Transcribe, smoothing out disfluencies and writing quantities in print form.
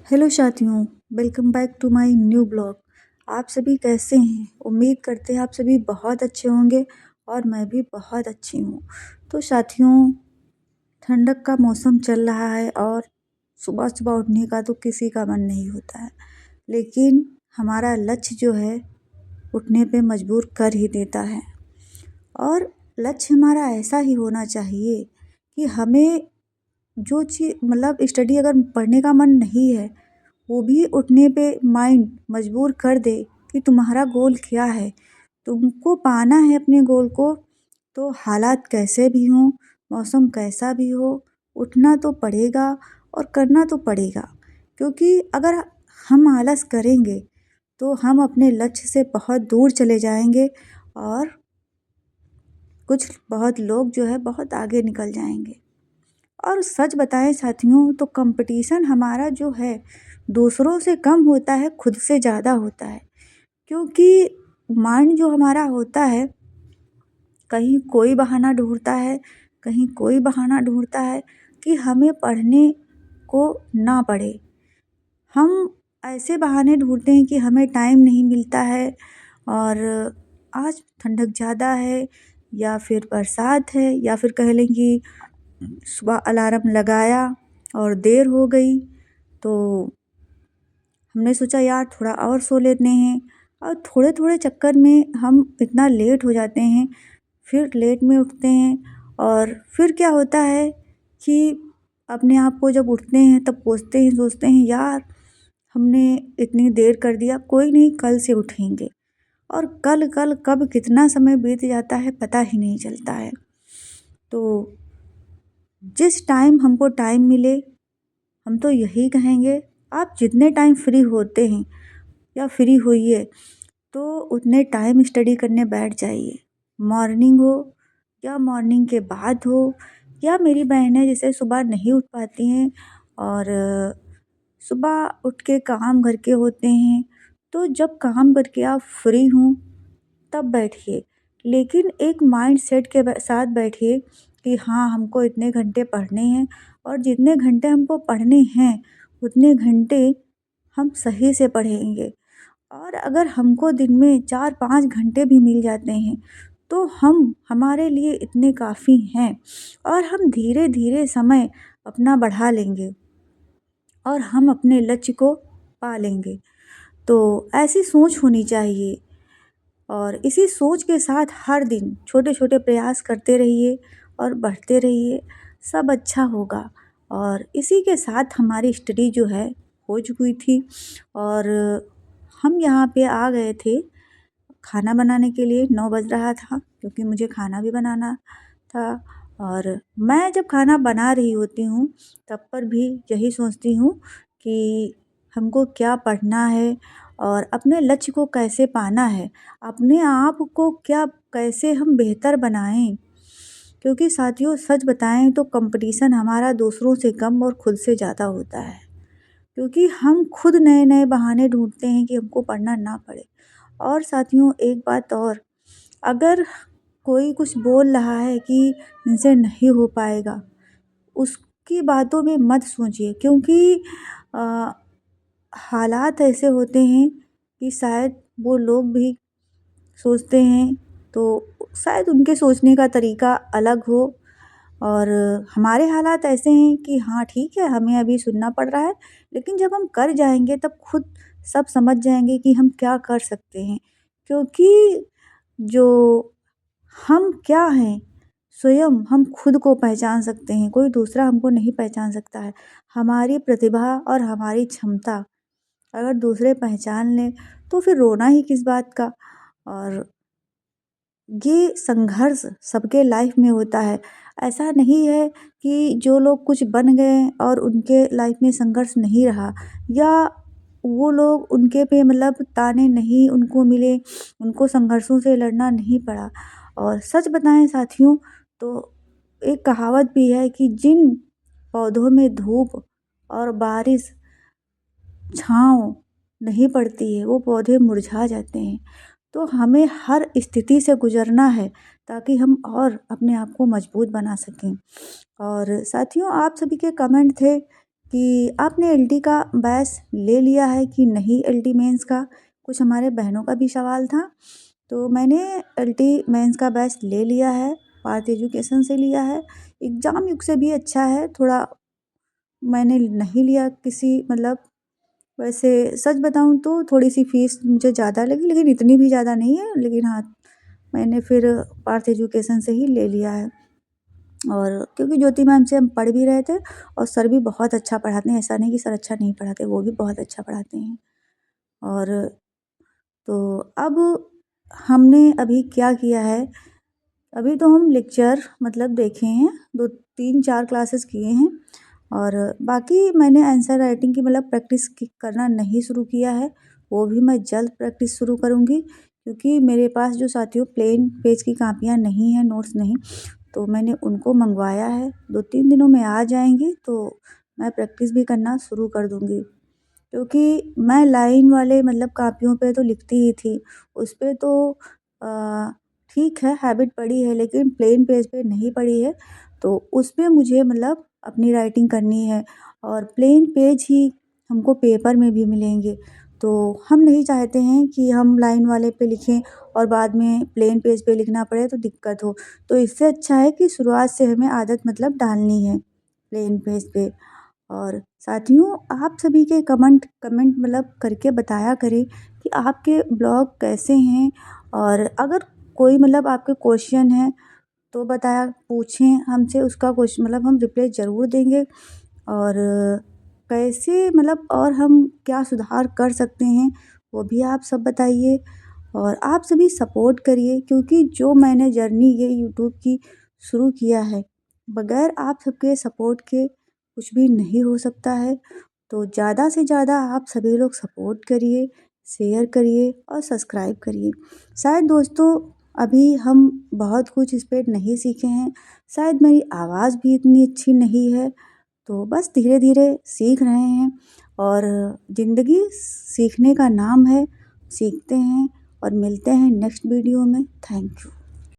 Hello साथियों, welcome back to my new blog. आप सभी कैसे हैं? उम्मीद करते हैं आप सभी बहुत अच्छे होंगे और मैं भी बहुत अच्छी हूँ। तो साथियों, ठंडक का मौसम चल रहा है और सुबह-सुबह उठने का तो किसी का मन नहीं होता है। लेकिन हमारा लक्ष्य जो है उठने पे मजबूर कर ही देता है। और लक्ष्य हमारा ऐसा ही होना चाहिए कि हमें जो चीज़ मतलब स्टडी अगर पढ़ने का मन नहीं है, वो भी उठने पे माइंड मजबूर कर दे कि तुम्हारा गोल क्या है, तुमको पाना है अपने गोल को। तो हालात कैसे भी हों, मौसम कैसा भी हो, उठना तो पड़ेगा और करना तो पड़ेगा। क्योंकि अगर हम आलस करेंगे तो हम अपने लक्ष्य से बहुत दूर चले जाएंगे और कुछ बहुत लोग जो है बहुत आगे निकल जाएंगे। और सच बताएं साथियों, तो कंपटीशन हमारा जो है दूसरों से कम होता है, खुद से ज़्यादा होता है। क्योंकि माइंड जो हमारा होता है, कहीं कोई बहाना ढूंढता है, कहीं कोई बहाना ढूंढता है कि हमें पढ़ने को ना पड़े। हम ऐसे बहाने ढूंढते हैं कि हमें टाइम नहीं मिलता है, और आज ठंडक ज़्यादा है या फिर बरसात है, या फिर कह लें कि सुबह अलार्म लगाया और देर हो गई, तो हमने सोचा यार थोड़ा और सो लेते हैं, और थोड़े थोड़े चक्कर में हम इतना लेट हो जाते हैं। फिर लेट में उठते हैं और फिर क्या होता है कि अपने आप को जब उठते हैं तब सोचते हैं यार हमने इतनी देर कर दिया, कोई नहीं कल से उठेंगे। और कल कल कब कितना समय बीत जाता है पता ही नहीं चलता है। तो जिस टाइम हमको टाइम मिले, हम तो यही कहेंगे आप जितने टाइम फ्री होते हैं या फ्री होइए तो उतने टाइम स्टडी करने बैठ जाइए। मॉर्निंग हो या मॉर्निंग के बाद हो, या मेरी बहनें जैसे सुबह नहीं उठ पाती हैं और सुबह उठ के काम घर के होते हैं, तो जब काम करके आप फ्री हों तब बैठिए। लेकिन एक माइंड सेट के साथ बैठिए कि हाँ हमको इतने घंटे पढ़ने हैं, और जितने घंटे हमको पढ़ने हैं उतने घंटे हम सही से पढ़ेंगे। और अगर हमको दिन में 4-5 घंटे भी मिल जाते हैं तो हम हमारे लिए इतने काफ़ी हैं, और हम धीरे धीरे समय अपना बढ़ा लेंगे और हम अपने लक्ष्य को पा लेंगे। तो ऐसी सोच होनी चाहिए, और इसी सोच के साथ हर दिन छोटे छोटे प्रयास करते रहिए और बढ़ते रहिए, सब अच्छा होगा। और इसी के साथ हमारी स्टडी जो है हो चुकी थी, और हम यहाँ पे आ गए थे खाना बनाने के लिए। 9 बज रहा था क्योंकि मुझे खाना भी बनाना था। और मैं जब खाना बना रही होती हूँ तब पर भी यही सोचती हूँ कि हमको क्या पढ़ना है और अपने लक्ष्य को कैसे पाना है, अपने आप को क्या कैसे हम बेहतर बनाएं। क्योंकि साथियों सच बताएं तो कंपटीशन हमारा दूसरों से कम और खुद से ज़्यादा होता है। क्योंकि हम खुद नए नए बहाने ढूंढते हैं कि हमको पढ़ना ना पड़े। और साथियों एक बात और, अगर कोई कुछ बोल रहा है कि इनसे नहीं हो पाएगा, उसकी बातों में मत सोचिए। क्योंकि अ, हालात ऐसे होते हैं कि शायद वो लोग भी सोचते हैं, तो शायद उनके सोचने का तरीका अलग हो, और हमारे हालात ऐसे हैं कि हाँ ठीक है हमें अभी सुनना पड़ रहा है, लेकिन जब हम कर जाएंगे तब खुद सब समझ जाएंगे कि हम क्या कर सकते हैं। क्योंकि जो हम क्या हैं, स्वयं हम खुद को पहचान सकते हैं, कोई दूसरा हमको नहीं पहचान सकता है। हमारी प्रतिभा और हमारी क्षमता अगर दूसरे पहचान लें तो फिर रोना ही किस बात का। और ये संघर्ष सबके लाइफ में होता है। ऐसा नहीं है कि जो लोग कुछ बन गए और उनके लाइफ में संघर्ष नहीं रहा, या वो लोग उनके पे मतलब ताने नहीं उनको मिले, उनको संघर्षों से लड़ना नहीं पड़ा। और सच बताएं साथियों, तो एक कहावत भी है कि जिन पौधों में धूप और बारिश छाँव नहीं पड़ती है वो पौधे मुरझा जाते हैं। तो हमें हर स्थिति से गुजरना है ताकि हम और अपने आप को मजबूत बना सकें। और साथियों आप सभी के कमेंट थे कि आपने एलटी का बैच ले लिया है कि नहीं एलटी मेंस का, कुछ हमारे बहनों का भी सवाल था। तो मैंने एलटी मेंस का बैच ले लिया है, पार्थ एजुकेशन से लिया है। एग्ज़ाम युग से भी अच्छा है, थोड़ा मैंने नहीं लिया किसी मतलब, वैसे सच बताऊँ तो थोड़ी-सी फ़ीस मुझे ज़्यादा लगी, लेकिन इतनी भी ज़्यादा नहीं है। लेकिन हाँ, मैंने फिर पार्थ एजुकेशन से ही ले लिया है। और क्योंकि ज्योति मैम से हम पढ़ भी रहे थे और सर भी बहुत अच्छा पढ़ाते हैं, ऐसा नहीं कि सर अच्छा नहीं पढ़ाते, वो भी बहुत अच्छा पढ़ाते हैं। और तो अब हमने अभी क्या किया है, अभी तो हम लेक्चर मतलब देखे हैं, 2-3-4 क्लासेस किए हैं और बाकी मैंने आंसर राइटिंग की मतलब प्रैक्टिस करना नहीं शुरू किया है। वो भी मैं जल्द प्रैक्टिस शुरू करूँगी, क्योंकि मेरे पास जो साथियों प्लेन पेज की कापियाँ नहीं हैं, नोट्स नहीं, तो मैंने उनको मंगवाया है। 2-3 दिनों में आ जाएँगी तो मैं प्रैक्टिस भी करना शुरू कर दूँगी। क्योंकि मैं लाइन वाले मतलब कापियों पे तो लिखती ही थी, उस पे तो अ, ठीक है हैबिट पड़ी है, लेकिन प्लेन पेज पे नहीं पड़ी है। तो उस पे मुझे मतलब अपनी राइटिंग करनी है और प्लेन पेज ही हमको पेपर में भी मिलेंगे। तो हम नहीं चाहते हैं कि हम लाइन वाले पे लिखें और बाद में प्लेन पेज पे लिखना पड़े तो दिक्कत हो। तो इससे अच्छा है कि शुरुआत से हमें आदत मतलब डालनी है प्लेन पेज पे। और साथियों, आप सभी के कमेंट कमेंट मतलब करके बताया करें कि आपके ब्लॉग कैसे हैं, और अगर कोई मतलब आपके क्वेश्चन है तो बताया पूछें हमसे, उसका क्वेश्चन मतलब हम रिप्लाई ज़रूर देंगे। और कैसे मतलब और हम क्या सुधार कर सकते हैं वो भी आप सब बताइए। और आप सभी सपोर्ट करिए, क्योंकि जो मैंने जर्नी ये यूट्यूब की शुरू किया है, बगैर आप सबके सपोर्ट के कुछ भी नहीं हो सकता है। तो ज़्यादा से ज़्यादा आप सभी लोग सपोर्ट करिए, शेयर करिए और सब्सक्राइब करिए। शायद दोस्तों अभी हम बहुत कुछ इस पे नहीं सीखे हैं, शायद मेरी आवाज़ भी इतनी अच्छी नहीं है, तो बस धीरे-धीरे सीख रहे हैं। और ज़िंदगी सीखने का नाम है, सीखते हैं और मिलते हैं नेक्स्ट वीडियो में। Thank you.